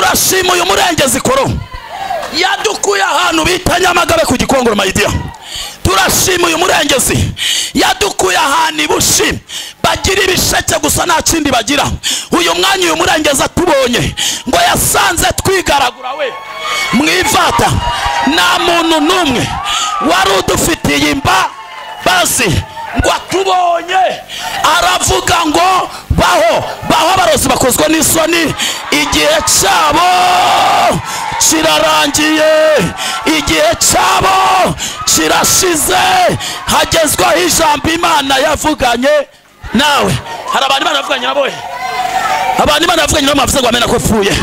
turashima uyu murengezi koro yadukuye ahantu bita Nyamagabe ku Gikongoro Maidia. Turashima uyu murengezi yadukuye ahantu Bushi bagira ibisheke gusa nta kindi bagira. Uyu mwanya uyu murengezi atubonye ngo yasanze twigaragura we mwivata nta muntu numwe wari udufitiye imbabazi ngo atubonye aravuga ngo baho abarozi bakozwe n'isoni igihe cyabo kirarangiye, igihe cyabo kirashize, hagezweho ijambo Imana yavuganye nawe. Hari abantu Imana yavuganye nabo, abantu Imana yavuganye nabo mavuze ngo amena ko pfuye.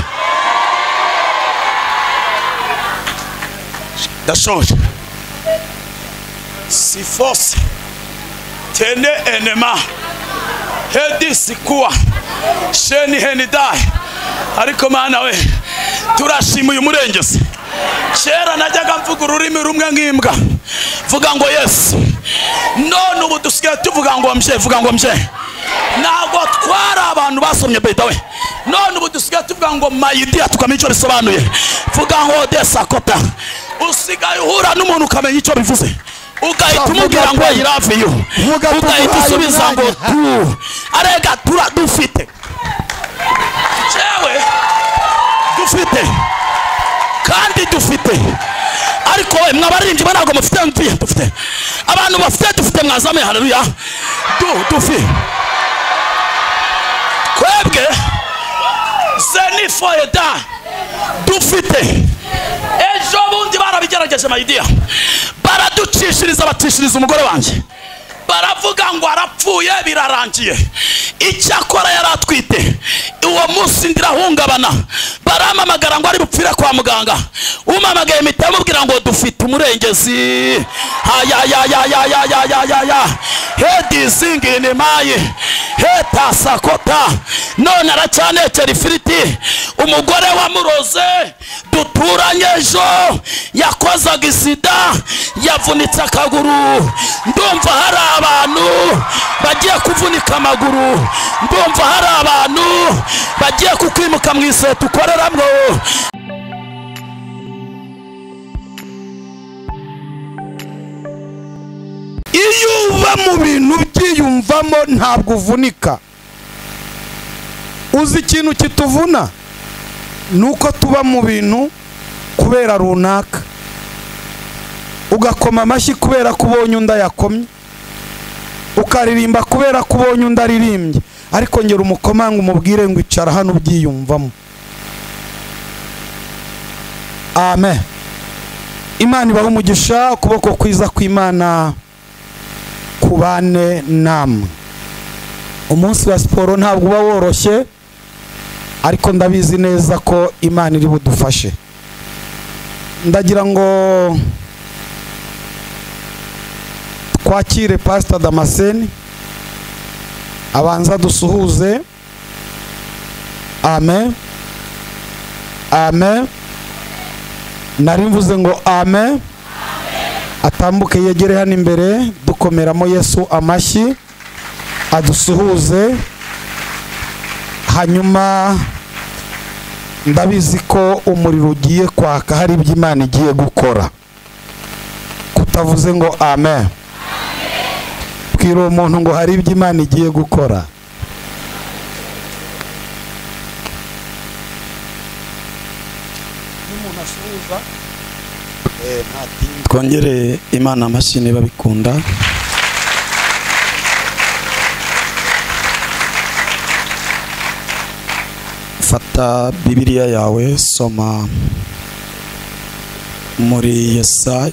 Dashoje si force tene enema hedi sikuwa sheni henidai. Ariko Mana we turashima uyu murengezi. Kera najyaga mvuga ururimi rumwe nk'imbwa vuga ngo Yesu, none ubu dusigaye tuvuga ngo mje, vuga ngo mje. Ntabwo twara abantu basomye beta we, none ubu dusigaye tuvuga ngo Maidia tukamenya icyo bisobanuye. Vuga ngo desakota. Usigaye uhura n'umuntu ukamenya icyo bivuze, ugahita umubwira ngo I love you, ugahita usubiza ngo tu. Arega dufite cewe dufite kandi dufite. Ariko we mwabaririmbyi banago mufite dufite abantu bafite mwazame. Haleluya. Dufite kwebwe zenifoyeda dufite. Ejo bundi barabigerageje Maidia, baraducishiriza batishiriza umugore wanje, baravuga ngo arapfuye birarangiye. Icyakora yaratwite uwo munsi ndirahungabana, baramamagara ngo ari bupfira kwa muganga. Umamagaye mitamubwira ngo dufite umurengezi. Hedi singine maye heta sakota. None aracyanekera ifiriti. Umugore wa muroze duturanye ejo yakozaga isida, yavunitse akaguru. Ndumva hari abantu bagiye kuvunika amaguru, ndumva hari abantu bagiye kukwimuka mu isetu ukoreramwo. Iyo uba mu bintu byiyumvamo ntabwo uvunika. Uzi ikintu kituvuna nuko tuba mu bintu kubera runaka, ugakoma amashyi kubera kubonye unda yakomye, ukaririmba kubera kubonye unda aririmbye. Ariko ngera umukomanga umubwire ngo icara hano ubyiyumvamo. Amen. Imana ibahe umugisha, ukuboko kwiza kw'Imana kubane namwe. Umunsi wa siporo ntabwo uba woroshye, ariko ndabizi neza ko Imana iri budufashe. Ndagira ngo twakire Pastor Damascene abanza dusuhuze. Amen. Amen. Narimvuze ngo amen. Atambuke yegere hano imbere dukomeramo Yesu amashyi adusuhuze. Hanyuma ndabizi ko umuriro ugiye kwaka, hari ibyo Imana igiye gukora. Kutavuze ngo amen. Bwira umuntu ngo hari ibyo Imana igiye gukora. Twongere Imana amashyi niba bikunda. Fata Bibiliya yawe, soma muri Yesaya.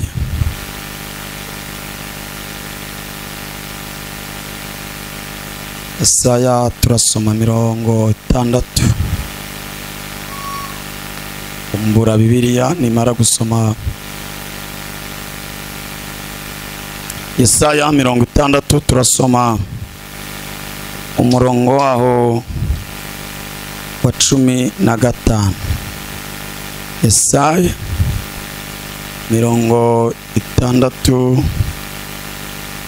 Yesaya turasoma 60. Umbura Bibiliya nimara gusoma Yesaya 60 turasoma umurongo waho wa 15. Yesaya 60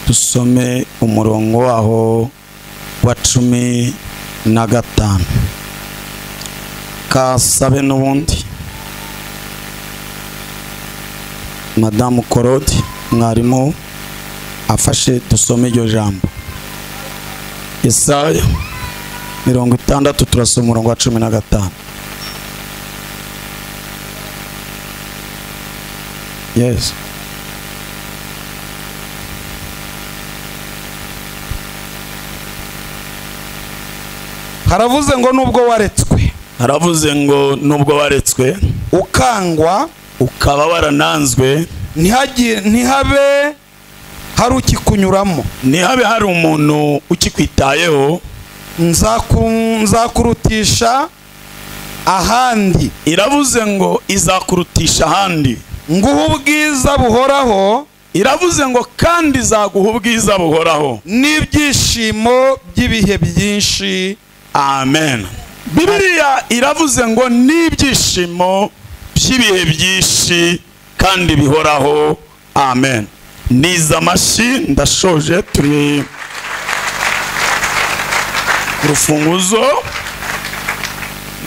dusome umurongo waho wa 15. reka sabe n'ubundi Madamu Korodi mwarimu afashe dusome iryo jambo. Yesaya 60 turasoma umurongo wa 15. Yes. haravuze ngo nubwo waretswe, haravuze ngo nubwo waretswe ukangwa, ukaba warananzwe, ntihabe hari ukikunyuramo, ntihabe hari umuntu ukikwitayeho, nzakurutisha ahandi. Iravuze ngo izakurutisha ahandi, nguha ubwiza buhoraho. Iravuze ngo kandi izaguha ubwiza buhoraho n'ibyishimo by'ibihe byinshi. Amen. Bibiliya iravuze ngo n'ibyishimo by'ibihe byinshi kandi bihoraho. Amen. Niza amashi ndashoje, turi urufunguzo.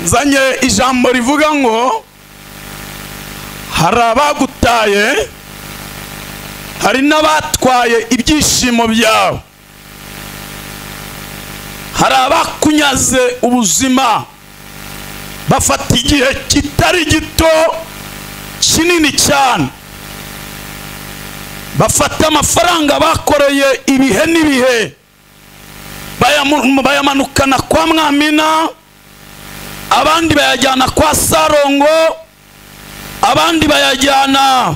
Nzanye ijambo rivuga ngo hari abagutaye, hari n'abatwaye ibyishimo byawe, hari abakunyaze ubuzima, bafata igihe kitari gito kinini cyane, bafata amafaranga bakoreye ibihe n'ibihe bayamanukana kwa Mwamina, abandi bayajyana kwa Sarongo, abandi bayajyana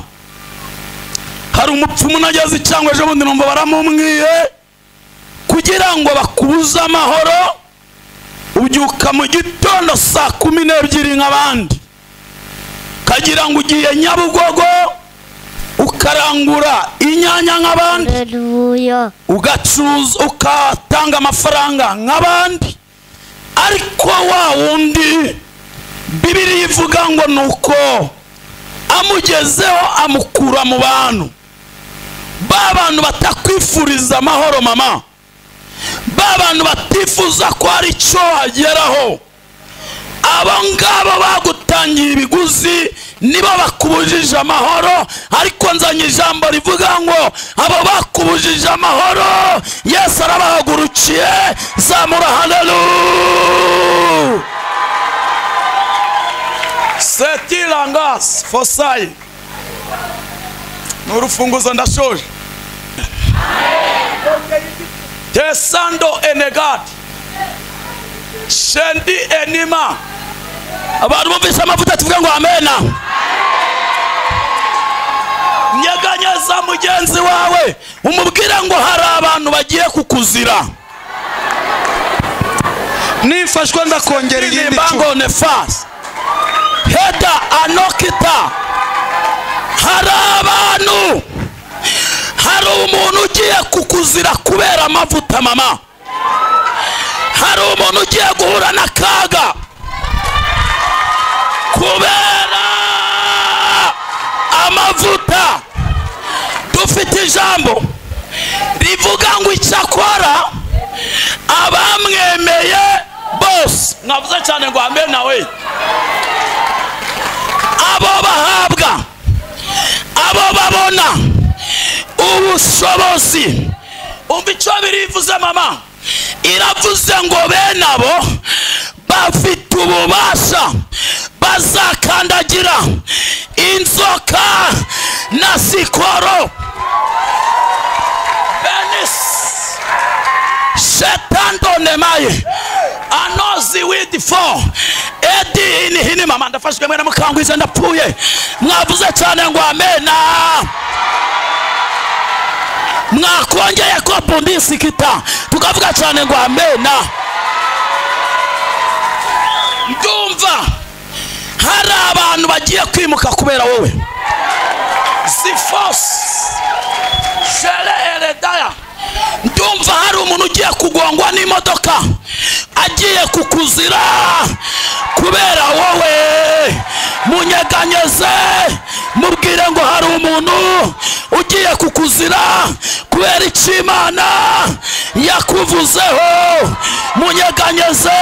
hari umupfumu nageze cyangwa ejo bundi numva baramumwiye kugira ngo bakubuze amahoro. Ubyuka mu gitondo saa 12 nk'abandi, kagira ngo ugiye Nyabugogo ukarangura inyanya nk'abandi, ugacuza ukatanga amafaranga nk'abandi, ariko wa wundi Bibiliya ivuga ngo nuko amugezeho amukura mu bantu. Ba bantu batakwifuriza amahoro mama, ba bantu batifuza ko hari icyo wageraho, abo ngabo bagutangiye ibiguzi nibo bakubujije amahoro. Ariko nzanye ijambo rivuga ngo abo bakubujije amahoro Yesu arabahagurukiye. Zamura haleluya. Setilangas Fosai nurufunguzo ndashoje. Tesando enegad shendi enima. Abantu bumvise amavuta tuvuga ngo amena. Nyeganyeza mugenzi wawe umubwira ngo hari abantu bagiye kukuzira. Nifashwe ndakongera igindi cyo nefas heda anokita. Hari abantu, hari umuntu ugiye kukuzira kubera amavuta mama, hari umuntu ugiye guhura n'akaga kubera amavuta. Dufite ijambo rivuga ngo icyakora abamwemeye bose, navuze cyane ngo amen nawe, abo bahabwa, abo babona ubushobozi. Umva icyo birivuze mama, iravuze ngo bene abo bafite ububasha bazakandagira inzoka na sikoro. Benis shetando nemaye anozi with for edi hini mama ndafashwe mwe namukangwize ndapfuye. Mwavuze cyane ngo amena. Mwakongeye ko bundisi kita tukavuga cyane ngo amena. Ndumva hari abantu bagiye kwimuka kubera wowe. Zifos Shele eredaya. Ndumva hari umuntu ugiye kugongwa n'imodoka agiye kukuzira kubera wowe. Munyeganyeze mubwire ngo hari umuntu ugiye kukuzira kubera icyo Imana yakuvuzeho. Munyeganyeze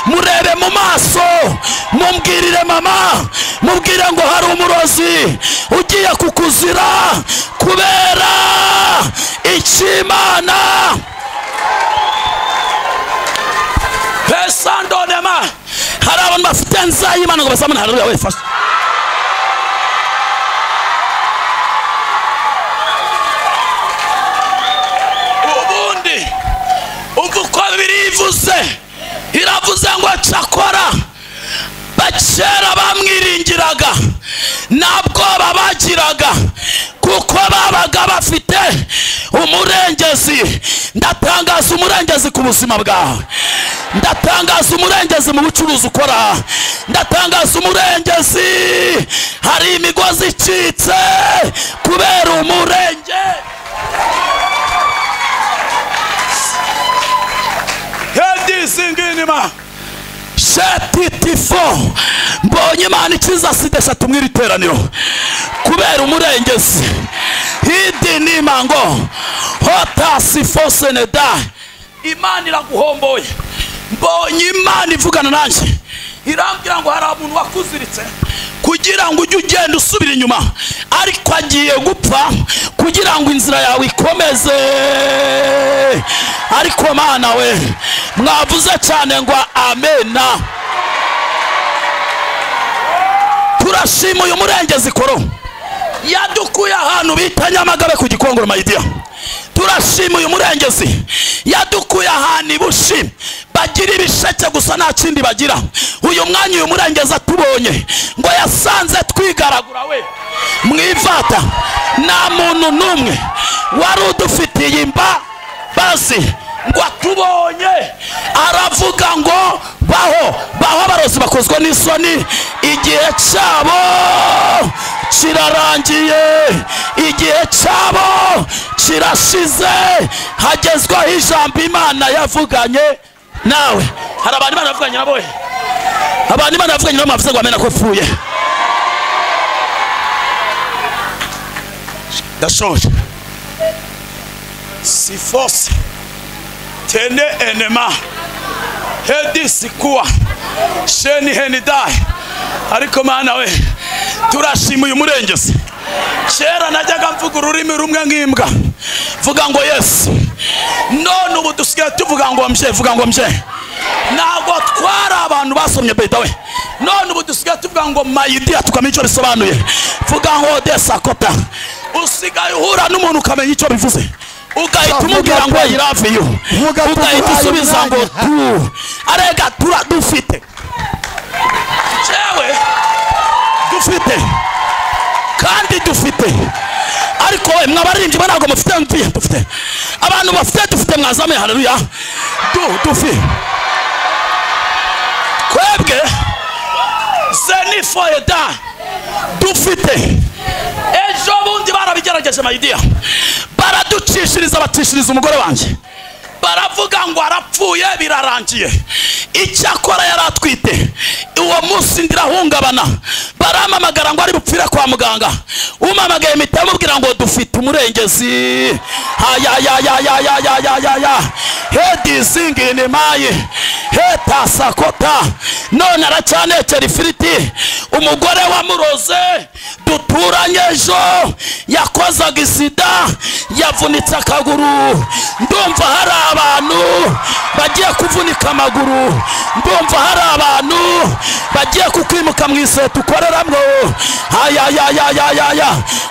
murebe mu maso, mumbwirire mama, mubwire ngo hari umurozi ugiye kukuzira kubera icyo Imana. Pesandonema hari abantu bafite nzayimana ngo basamane. Haleluya we fasha. Ubundi uko birivuze iravuze ngo cyakora bakera bamwiringiraga ntabwo babagiraga kuko babaga bafite umurengezi. Ndatangaza umurengezi ku buzima bwawe, ndatangaza umurengezi mu bucuruzi ukora, ndatangaza umurengezi. Hari imigozi icitse kubera umurenge. Hedizinginima shetitifo mbonye Imana ikiza sida eshatu mw'iri teraniro kubera umurengezi. Hidi nimango hotasi foseneda. Imana iraguhomboye. Mbonye Imana ivugana nanjye irambwira ngo hari umuntu wakuziritse kugira ngo ujye ugenda usubira inyuma, ariko agiye gupfa kugira ngo inzira yawe ikomeze. Ariko Mana we mwavuze cyane ngo amena. Turashima uyu murengezi koro yadukuye ahantu bita Nyamagabe ku Gikongoro Mayidia. Turashima uyu murengezi yadukuye ahantu ibushi bagira ibisheke gusa nta kindi bagira. Uyu mwanya uyu murengezi atubonye ngo yasanze twigaragura we mwivata. Nta muntu n'umwe wari udufitiye imbabazi ngo atubonye aravuga ngo baho abarozi bakozwe n'isoni. Igihe cyabo kirarangiye, igihe cyabo kirashize, hagezweho ijambo Imana yavuganye nawe. Hari abantu Imana yavuganye nabo, abantu Imana yavuganye nabo bavuze ngo amena ko pfuye. Ndashoje si force tene enema hedi sikuwa sheni henidai. Ariko Mana we turashima uyu murengezi. Kera najyaga mvuga ururimi rumwe nk'imbwa vuga ngo Yesu, none ubu dusigaye tuvuga ngo mje, vuga ngo mje. Ntabwo twara abantu basomye beta we, none ubu dusigaye tuvuga ngo Mayidia tukamenya icyo bisobanuye. Vuga ngo desakota. Usigaye uhura n'umuntu ukamenya icyo bivuze, ugahita umubwira ngo I love you, ugahita usubiza ngo tu. Arega dufite jewe dufite kandi dufite. Ariko we mwabaririmbyi ntabwo mufite mvuye dufite. Abantu bafite dufite mwazame. Haleluya. Dufite kwebwe zenifoyeda dufite. Ejo bundi barabigerageje Mayidia, baraducishiriza batishiriza umugore wanjye, baravuga ngo arapfuye birarangiye. Icyakora yaratwite. Uwo munsi ndirahungabana, baramamagara ngo ari bupfire kwa muganga. Umamagaye imita amubwira ngo dufite umurengezi. Hedi zingine maye heta sakota. None aracyanekera ifiriti. Umugore wamuroze duturanye ejo yakozaga isida, yavunitse akaguru. Ndumva hari abantu bagiye kuvunika amaguru, ndumva hari abantu bagiye kukwimuka mu iseta ukoreramwo.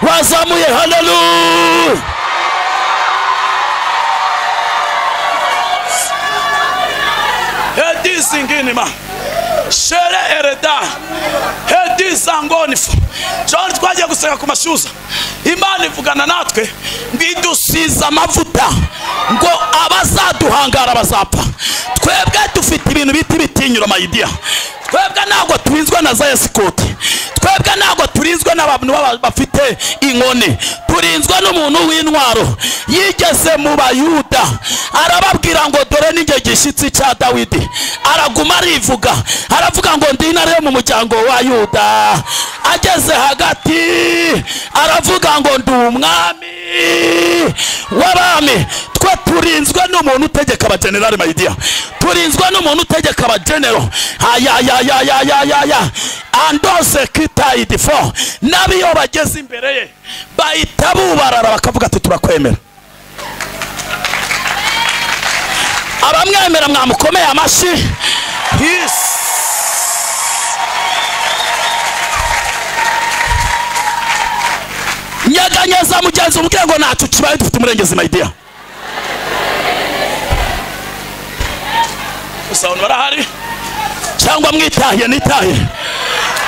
Wazamuye. Haleluya. Hedi zingine ma shere ereda hedi zangonifu. John twagiye guseka ku mashuza, Imana ivugana natwe bidusiza amavuta ngo abazaduhangara bazapfa. Twebwe dufite ibintu biti bitinyura Mayidia. Twebwe ntabwo turinzwe na za esikoti, twebwe ntabwo turinzwe n'abantu bafite inkoni, turinzwe n'umuntu w'intwaro yigeze mu Bayuda. Arababwira ngo dore n'inge gishyitsi cya Dawidi. Araguma arivuga, aravuga ngo ndi intare yo mu muryango wa Yuda. ageze hagati aravuga ngo ndi umwami w'abami. Twe turinzwe n'umuntu utegeka abagenerali mayidiya, turinzwe n'umuntu utegeka abagenero. Andose kitayidi fo, nabiyo bageze imbere ye bahita bubarara bakavuga ati turakwemera. Abamwemera mwamukomeye amashi. Nyaganyeza mugenzi umubwire ngo ntacyo kibaye, dufite umurengezi mayidiya. Usabona barahari cyangwa mwitahiye nitahiye?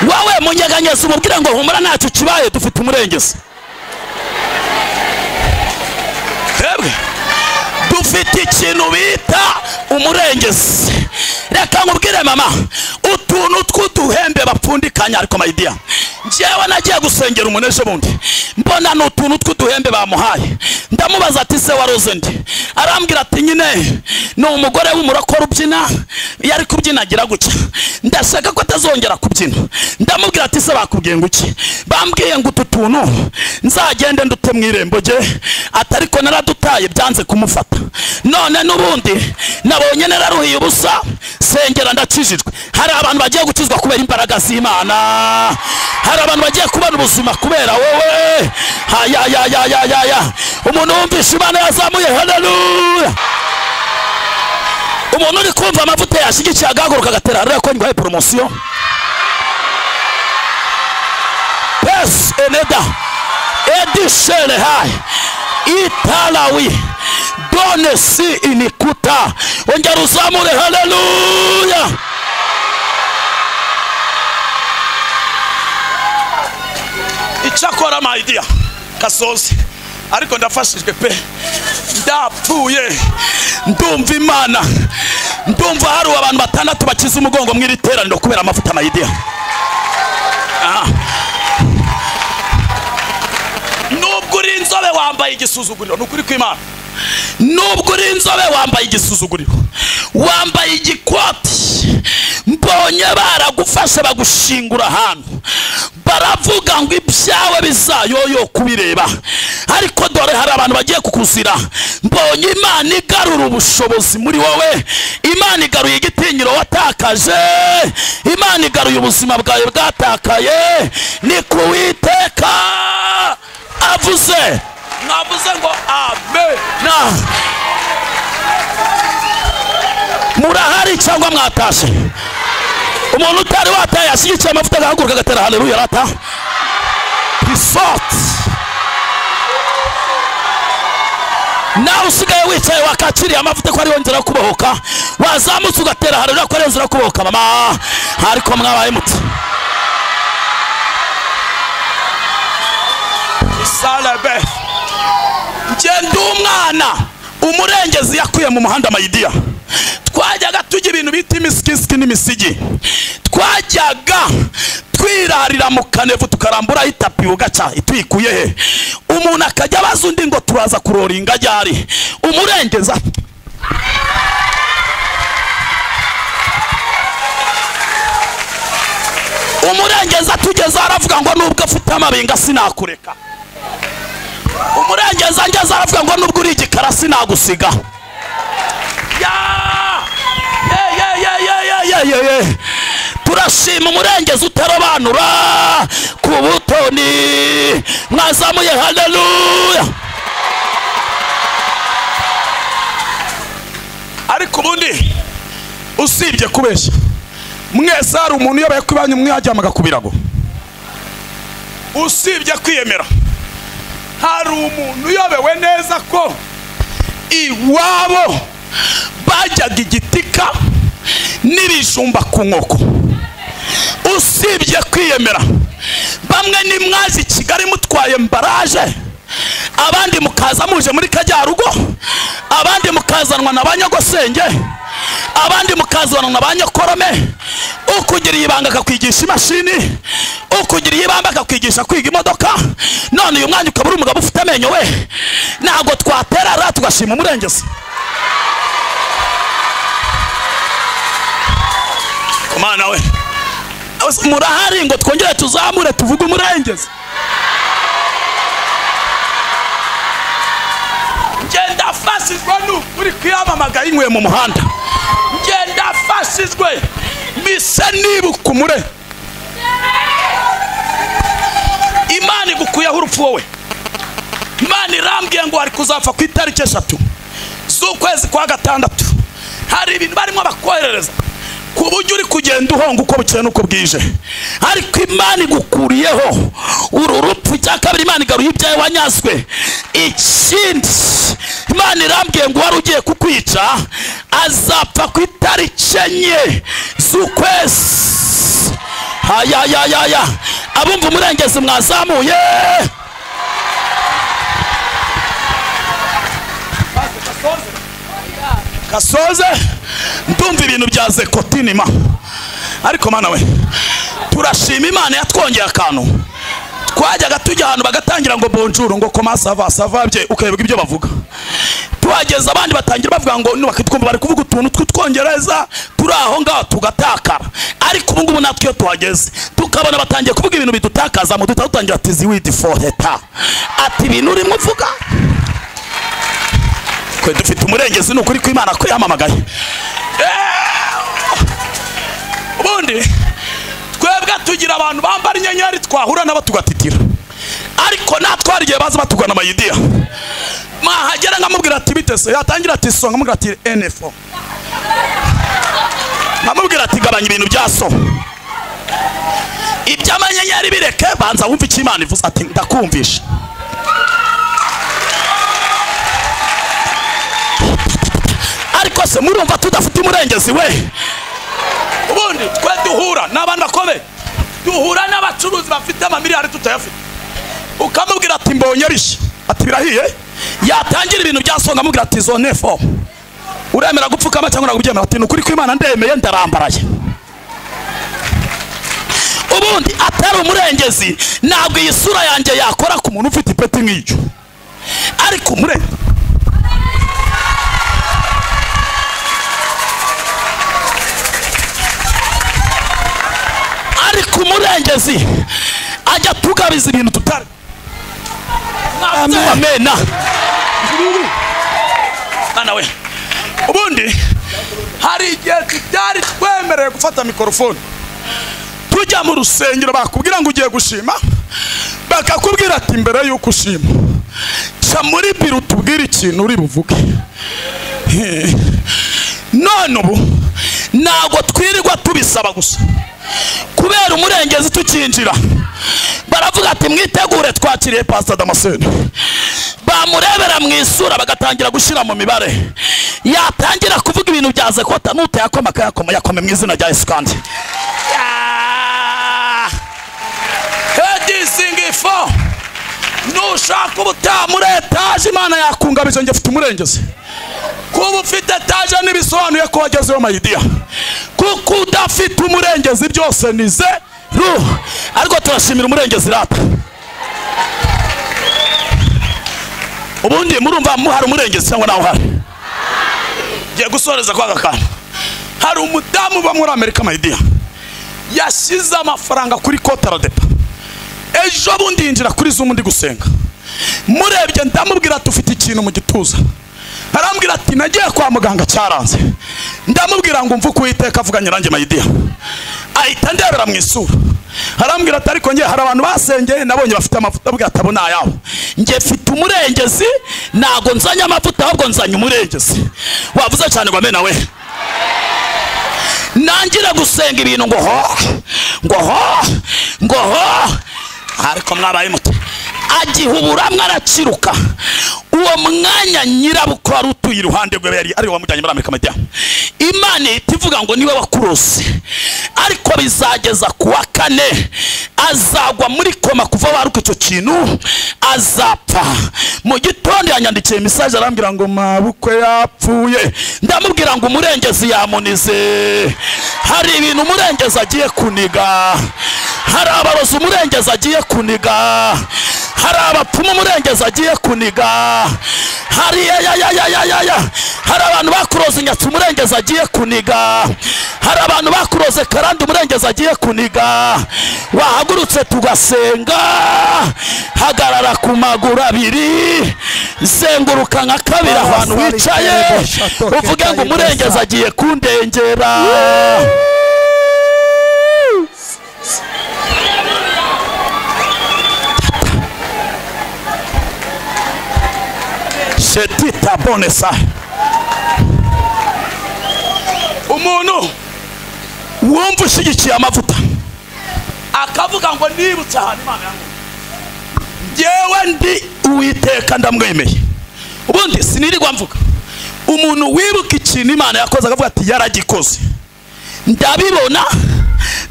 Wawe munyaganyeza umubwire ngo humura ntacyo kibaye, dufite umurengezi. Hebwe dufite ikintu bita umurengezi. Reka nkubwire mama, utuntu tw'uduhembe bapfundikanya ariko mayidiya, njyewe nagiye gusengera umuneshe bundi mbona n'utuntu tw'uduhembe bamuhaye. Ndamubaza ati se waroze ndi? Arambwira ati nyine ni umugore w'umurokore ubyina, yari kubyina agira gutya, ndashaka ko atazongera kubyina. Ndamubwira ati se bakubwiye nguki? Bambwiye ngo utu tuntu nzagende ndute mu irembo rye, atariko naradutaye byanze kumufata. None n'ubundi nabonye nararuhiye ubusa, sengera ndakijijwe. Hari abantu bagiye gukizwa kubera imbaraga z'Imana, hari abantu bagiye kubona ubuzima kubera wowe. Umuntu wumvisha Imana yazamuye haleluya. Umuntu uri kumva amavuta yashyigikiye agahaguruka agatera haleluya ko nywaye promotion. Pes eneda edishele hai italawi done si inikuta. Ongera uzamure haleluya. Icyakora mayidiya kasozi ariko ndafashijwe pe, ndapfuye ndumva Imana, ndumva hari abantu batandatu bakiza umugongo mw'iri teraniro kubera amavuta mayidiya. Nubwo uri inzobe wambaye igisuzuguriro, nukuri kw'Imana, nubwo uri inzobe wambaye igisuzuguriro, wambaye igikoti, mbonye baragufashe bagushingura ahantu, baravuga ngo ibyawe bizayoyo kubireba, ariko dore hari abantu bagiye kukuzira. Mbonye Imana igarura ubushobozi muri wowe, Imana igaruye igitinyiro watakaje, Imana igaruye ubuzima bwawe bwatakaye. Ni kuwiteka avuze. Mwavuze ngo amen. Murahari cyangwa mwatashe? Umuntu utari wataye ashyigikiye amavuta agahaguruka agatera haleluya rata. Hisot nawe usigaye wicaye wakakiriye amavuta ko ari wongera kubohoka, wazamutse ugatera haleluya ko ari wongera kubohoka mama. Ariko mwabaye muti isalabe ngende umwana umurengezi yakuye mu muhanda mayidiya. Twajyaga tujya ibintu bita imisikisiki n'imisigi, twajyaga twirarira mu kanevu tukarambura itapi ugaca itwikuye he. Umuntu akajya abaza undi ngo turaza kuroringa ryari. Umurengeza umurengeza tugeze aravuga ngo nubwo afite amabinga sinakureka. Umurengeza ngeze aravuga ngo nubwo uri igikara sinagusiga. Turashima umurengezi utarobanura ku butoni. Mwazamuye haleluya. Ariko ubundi usibye kubeshya, mwese hari umuntu yabaye kwibanye mwajyamaga kubirago. Usibye kwiyemera, hari umuntu yobewe neza ko iwabo bajyaga igitika n'ibijumba ku nkoko. Usibye kwiyemera, bamwe ni mwazi Kigali mutwaye Imbaraga, abandi mukaza muje muri Kajyarugo, abandi mukazanwa na banyagosenge, abandi mukazanwa na banyakorome. Ukugiriye ibanga akakwigisha imashini, ukugiriye ibanga akakwigisha kwiga imodoka. None uyu mwanya ukabura umugabo ufite amenyo we, ntago twaterara tugashima umurengezi. Kumana we murahari ngo twongere tuzamure tuvuge umurengezi? Ngenda fasizwe n'ukuri kwiyamamaga inkwe mu muhanda. Ngenda fasizwe mise nibuka umure. Imana igukuyeho urupfu wowe. Imana irambwiye ngo ari kuzapfa ku itariki 3 z'ukwezi kwa 6. Hari ibintu barimo bakoherereza ku buryo uri kugenda uhonga uko bukeye nuko bwije, ariko Imana igukuriyeho uru rupfu. Cya kabiri, Imana igaruye ibyawe wanyazwe. Ikindi, Imana irambwiye ngo wari ugiye kukwica azapfa ku itariki 4 z'ukwezi. Hayayayaya, abumva umurengezi mwazamuye. Gasoze ndumva ibintu bya zekotinima, ariko mana we turashima Imana yatwongeye akantu. Twajyaga tujya ahantu bagatangira ngo bonjour, ngo comment ça va, ça va bye, ukayebwa ibyo bavuga. Tuhageza abandi batangira bavuga ngo bakitwumva bari kuvuga utuntu tw'Utwongereza, turi aho ngaho tugatakara. Ariko ubu ngubu natwe tuhageze tukabona batangiye kuvuga ibintu bidutakaza, mu dutangira ati ziwidi for heta, ati ibintu urimo uvuga. Kwe dufite umurengezi n'ukuri ko Imana ko yamamagaye. Ubundi twebwe tugira abantu bambara inyenyeri twahura nabo tugatitira, ariko natwara igihe baza batugana amayidiya. Mahagera nkamubwira ati bitese, yatangira ati so, nkamubwira ati N4, nkamubwira ati gabanya ibintu bya so, iby'amanyenyeri bireke, banza wumva icyo Imana ivuze. Ati ndakumvisha. Ariko se murumva tudafite umurengezi we? Ubundi twe duhura n'abantu bakome, duhura n'abacuruzi bafite amamiliyari tutayafite, ukamubwira ati mbonye rishe, ati birahiye. Yatangira ibintu byasonga, amubwira ati zone 4, uremera gupfukama cyangwa nagubyemera? Ati nukuri ko Imana ndemeye, ndarambaraye. Ubundi atari umurengezi ntabwo iyi sura yanjye yakora ku muntu ufite ipeti nk'icyo, ariko umurengezi umurengezi ajya tugabiza ibintu tutari. Amen. Ana we, ubundi hari igihe tutari twemereye gufata mikrofone tujya mu rusengero, bakubwira ngo ugiye gushima, bakakubwira ati mbere yuko ushima ca muri biro tubwire ikintu uri buvuge. None ubu ntabwo twirirwa tubisaba gusa, kubera umurengezi tukinjira baravuga ati mwitegure twakiriye Pastor Damascene. Bamurebera mu isura bagatangira gushira mu mibare, yatangira kuvuga ibintu bya zekota, nutayakoma akayakoma, yakome mu izina rya Yesu. Kandi hedisingifo nushaka ubutaha muri etaje, Imana yakungabije. Njye mfite umurengezi. Kuba ufite etaje n'ibisobanuye ko wagezeho mayidiya, kuko udafite umurengezi byose ni zeru. Ariko turashimira umurengezi rata. Ubundi murumva muhari umurengezi cyangwa naho hari? Ngiye gusoreza kwa gakana. Hari umudamu uba muri Amerika mayidiya, yashize amafaranga kuri kotara depa. Ejo bundi yinjira kuri Zoom ndi gusenga, murebye ndamubwira tufite ikintu mu gituza. Arambwira ati nagiye kwa muganga cyaranze. Ndamubwira ngo mvuke Uwiteka avuganye nanjye mayidiya. Ahita ndebera mu isura, arambwira ati ariko ngiye hari abantu basengeye nabonye bafite amavuta. Abwira ati abona yawe, ngiye mfite umurengezi, nago nzanye amavuta ahubwo nzanye umurengezi. Wavuze cyane ngo amena we. Nangira gusenga ibintu ngo ho ariko mwabaye muto agihuburamwe araciruka. Uwo mwanya nyirabukwe wari utuye iruhande rwe yari ari wamujyanye muri Amerika Media. Imana itivuga ngo niwe wakurose, ariko bizageza kuwa 4 azagwa muri koma kuva waruka icyo kintu azapfa. Mu gitondo yanyandikiye message arambwira ngo mabukwe yapfuye. Ndamubwira ngo umurengezi yamunize. Hari ibintu umurengezi agiye kuniga, hari abarozi umurengezi agiye kuniga, hari abapfumu umurengezi agiye kuniga, hari abantu bakuroze inyatsi umurengezi agiye kuniga, hari abantu bakuroze karande umurengezi agiye kuniga. Wahagurutse tugasenga, hagarara ku maguru abiri, zenguruka nka kabiri ahantu wicaye, uvuge ngo umurengezi agiye kundengera. Shetita bonesa. Umuntu wumva ushigikiye amavuta akavuga ngo nibutse ahantu Imana yangu, njyewe ndi Uwiteka ndamwemeye. Ubundi sinirirwa mvuga. Umuntu wibuka ikintu Imana yakoze akavuga ati yaragikoze, ndabibona,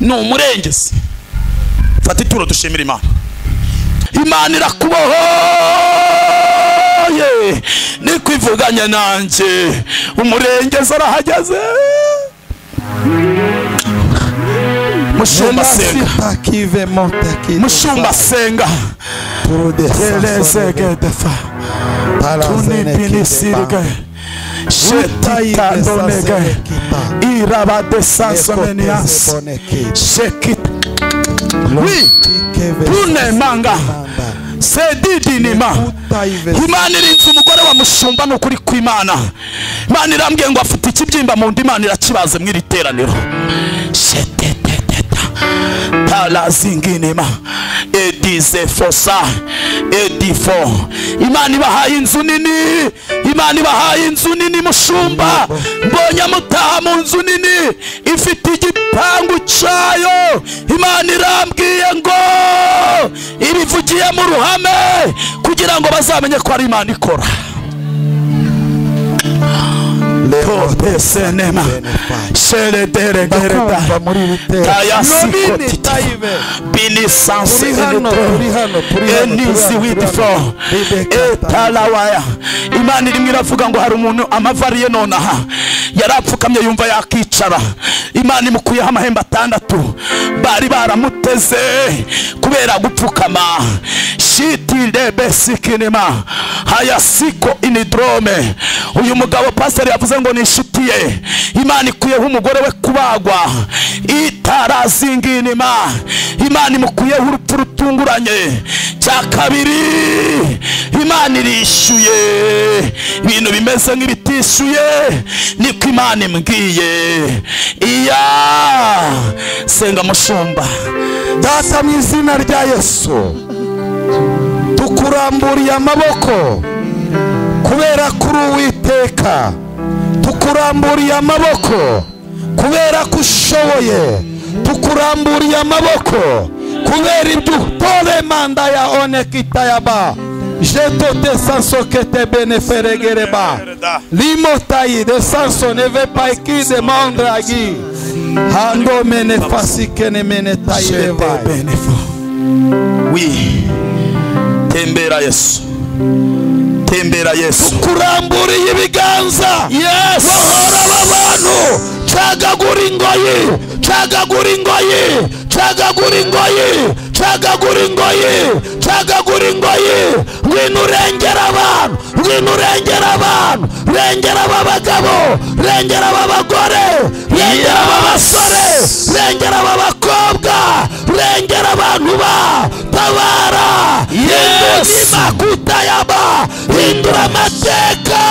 ni umurengezi. Fata ituro dushimira Imana. Imana irakubohoye, ni kwivuganye nanjye, umurengezi arahageze. Mushumba senga, mushumba senga, telezegedefa tunipinisirge shetita ndonege irabade sansomenias shekita wi tune manga sedidinima. Imana irinze umugore wa mushumba n'ukuri kw'Imana. Imana irambwiye ngo afite ikibyimba mu nda, Imana irakibaze mw'iri teraniro. Talazinginima edize fosa edifo. Imana ibahaye inzu nini, Imana ibahaye inzu nini mushumba. Mbonye mutaha mu nzu nini ifite igipangu cyayo. Imana irambwiye ngo ibivugiye mu ruhame kugira ngo bazamenye ko ari Imana ikora. Tote senema shere dere gereda tayasikotita binisansi enizi widifo etalawaya. Imana irimo iravuga ngo hari umuntu amavariye nonaha yarapfukamye yumva yakicara. Imana imukuyeho amahembe 6 bari baramuteze kubera gupfukama. Shiti lebe sikinema hayasiko inidrome. Uyu mugabo pastor yavuze ngo ni inshuti ye. Imana ikuyeho umugore we kubagwa itarazinginima. Imana imukuyeho urupfu rutunguranye. Cya kabiri, Imana irishyuye ibintu bimeze nk'ibitishyuye. Niko Imana imbwiye. Iya senga mushumba. Data mu izina rya Yesu tukuramburiye amaboko kubera kuri Uwiteka. Tukuramburiye amaboko kubera kushoboye. Tukuramburiye amaboko kubera ibyo pole manda ya onekita yaba. Jeto te sanso que te beneferegereba. Limotai de sanso ne ve pas qui demande agi. Hando mene fasike ne mene taileva. Oui. Tembera Yesu. Tembera Yesu. Kuramburiye ibiganza. Yes. Wahora abantu. Chagagura ingoyi. Chagagura ingoyi. Chagagura ingoyi. Chagagura ingoyi. Chagagura ingoyi. Ngwino urengera abantu. Ngwino urengera abantu. Rengera abagabo. Rengera abagore. Rengera abasore. Rengera abakobwa. Rengera abantu ba tabara. Yes. Makuta yaba. Hindura amateka.